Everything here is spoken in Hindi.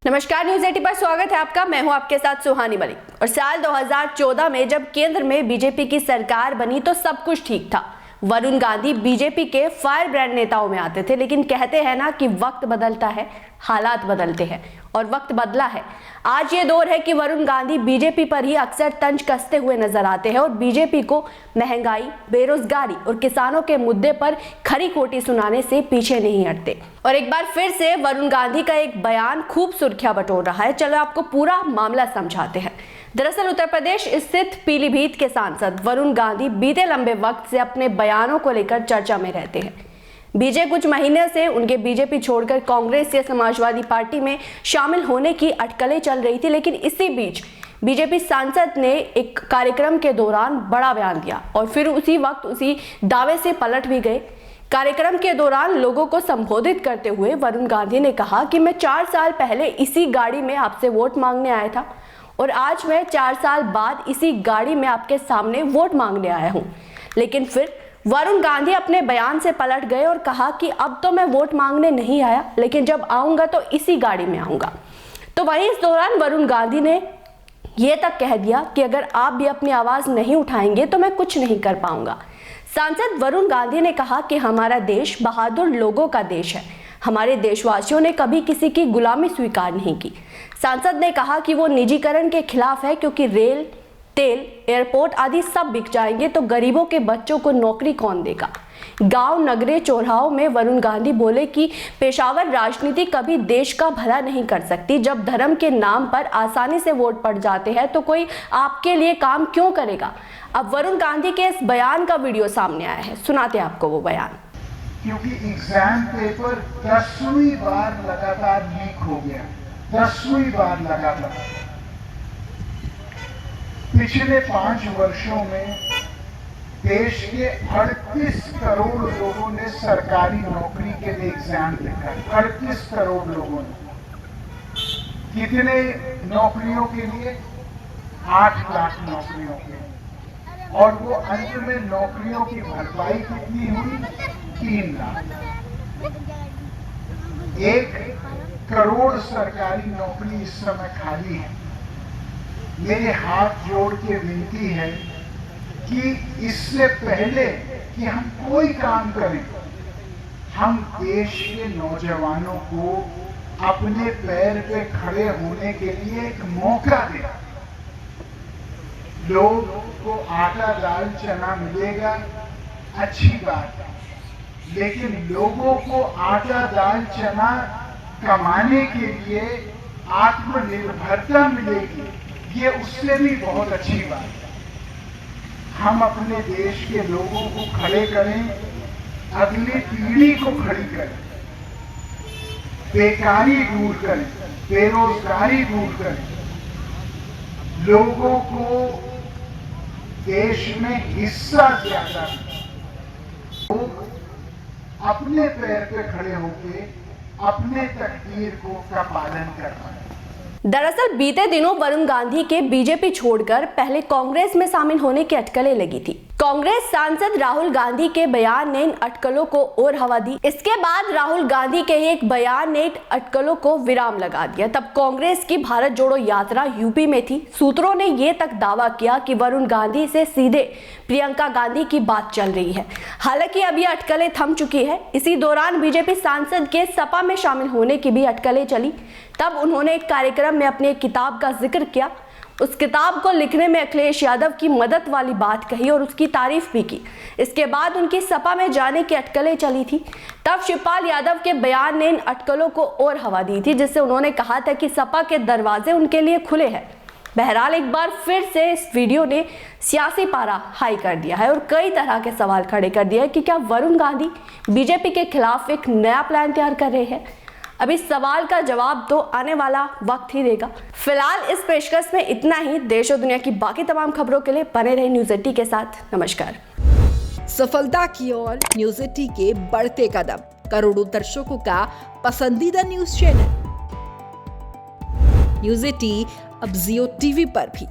नमस्कार, न्यूज 80 पर स्वागत है आपका। मैं हूं आपके साथ सुहानी मलिक। और साल 2014 में जब केंद्र में बीजेपी की सरकार बनी तो सब कुछ ठीक था। वरुण गांधी बीजेपी के फायर ब्रांड नेताओं में आते थे, लेकिन कहते हैं ना कि वक्त बदलता है, हालात बदलते हैं, और वक्त बदला है। आज ये दौर है कि वरुण गांधी बीजेपी पर ही अक्सर तंज कसते हुए नजर आते हैं और बीजेपी को महंगाई, बेरोजगारी और किसानों के मुद्दे पर खरी खोटी सुनाने से पीछे नहीं हटते। और एक बार फिर से वरुण गांधी का एक बयान खूब सुर्खियां बटोर रहा है। चलो आपको पूरा मामला समझाते हैं। दरअसल उत्तर प्रदेश स्थित पीलीभीत के सांसद वरुण गांधी बीते लंबे वक्त से अपने बयानों को लेकर चर्चा में रहते हैं। बीते कुछ महीने से उनके बीजेपी छोड़कर कांग्रेस या समाजवादी पार्टी में शामिल होने की अटकलें चल रही थी, लेकिन इसी बीच बीजेपी सांसद ने एक कार्यक्रम के दौरान बड़ा बयान दिया और फिर उसी वक्त उसी दावे से पलट भी गए। कार्यक्रम के दौरान लोगों को संबोधित करते हुए वरुण गांधी ने कहा कि मैं 4 साल पहले इसी गाड़ी में आपसे वोट मांगने आया था और आज मैं 4 साल बाद इसी गाड़ी में आपके सामने वोट मांगने आया हूं। लेकिन फिर वरुण गांधी अपने बयान से पलट गए और कहा कि अब तो मैं वोट मांगने नहीं आया, लेकिन जब आऊंगा तो इसी गाड़ी में आऊंगा। तो वहीं इस दौरान वरुण गांधी ने यह तक कह दिया कि अगर आप भी अपनी आवाज नहीं उठाएंगे तो मैं कुछ नहीं कर पाऊंगा। सांसद वरुण गांधी ने कहा कि हमारा देश बहादुर लोगों का देश है। हमारे देशवासियों ने कभी किसी की गुलामी स्वीकार नहीं की। सांसद ने कहा कि वो निजीकरण के खिलाफ है, क्योंकि रेल, तेल, एयरपोर्ट आदि सब बिक जाएंगे तो गरीबों के बच्चों को नौकरी कौन देगा। गांव, नगरे, चौराहों में वरुण गांधी बोले कि पेशावर राजनीति कभी देश का भला नहीं कर सकती। जब धर्म के नाम पर आसानी से वोट पड़ जाते हैं तो कोई आपके लिए काम क्यों करेगा। अब वरुण गांधी के इस बयान का वीडियो सामने आया है, सुनाते हैं आपको वो बयान। क्योंकि एग्जाम पेपर 10वीं बार लगातार लीक हो गया, 10वीं बार लगातार। पिछले 5 वर्षों में देश के 38 करोड़ लोगों ने सरकारी नौकरी के लिए एग्जाम लिखा। 38 करोड़ लोगों ने। कितने नौकरियों के लिए? 8 लाख नौकरियों के लिए। और वो अंत में नौकरियों की भरपाई कितनी हुई? 3 लाख। 1 करोड़ सरकारी नौकरी इस समय खाली है। मेरे हाथ जोड़ के विनती है कि इससे पहले कि हम कोई काम करें, हम देश के नौजवानों को अपने पैर पे खड़े होने के लिए एक मौका दें। लोगों को आटा, दाल, चना मिलेगा, अच्छी बात है, लेकिन लोगों को आटा, दाल, चना कमाने के लिए आत्मनिर्भरता मिलेगी, ये उससे भी बहुत अच्छी बात है। हम अपने देश के लोगों को खड़े करें, अगली पीढ़ी को खड़ी करें, बेकारी दूर करें, बेरोजगारी दूर करें, लोगों को देश में हिस्सा ज्यादा दें। लोग अपने पैर पे खड़े होकर अपने तकदीर का पालन कर रहे हैं। दरअसल बीते दिनों वरुण गांधी के बीजेपी छोड़कर पहले कांग्रेस में शामिल होने की अटकलें लगी थी। कांग्रेस सांसद राहुल गांधी के बयान ने इन अटकलों को और हवा दी। इसके बाद राहुल गांधी के एक बयान ने अटकलों को विराम लगा दिया। तब कांग्रेस की भारत जोड़ो यात्रा यूपी में थी। सूत्रों ने यह तक दावा किया कि वरुण गांधी से सीधे प्रियंका गांधी की बात चल रही है। हालांकि अब यह अटकलें थम चुकी है। इसी दौरान बीजेपी सांसद के सपा में शामिल होने की भी अटकलें चली। तब उन्होंने एक कार्यक्रम में अपनी एक किताब का जिक्र किया। उस किताब को लिखने में अखिलेश यादव की मदद वाली बात कही और उसकी तारीफ भी की। इसके बाद उनकी सपा में जाने की अटकलें चली थी। तब शिवपाल यादव के बयान ने इन अटकलों को और हवा दी थी, जिससे उन्होंने कहा था कि सपा के दरवाजे उनके लिए खुले हैं। बहरहाल एक बार फिर से इस वीडियो ने सियासी पारा हाई कर दिया है और कई तरह के सवाल खड़े कर दिए हैं कि क्या वरुण गांधी बीजेपी के खिलाफ एक नया प्लान तैयार कर रहे हैं। अब इस सवाल का जवाब तो आने वाला वक्त ही देगा। फिलहाल इस पेशकश में इतना ही। देश और दुनिया की बाकी तमाम खबरों के लिए बने रहे न्यूज 80 के साथ। नमस्कार। सफलता की ओर न्यूज 80 के बढ़ते कदम, करोड़ों दर्शकों का पसंदीदा न्यूज चैनल न्यूज 80 अब जियो टीवी पर भी।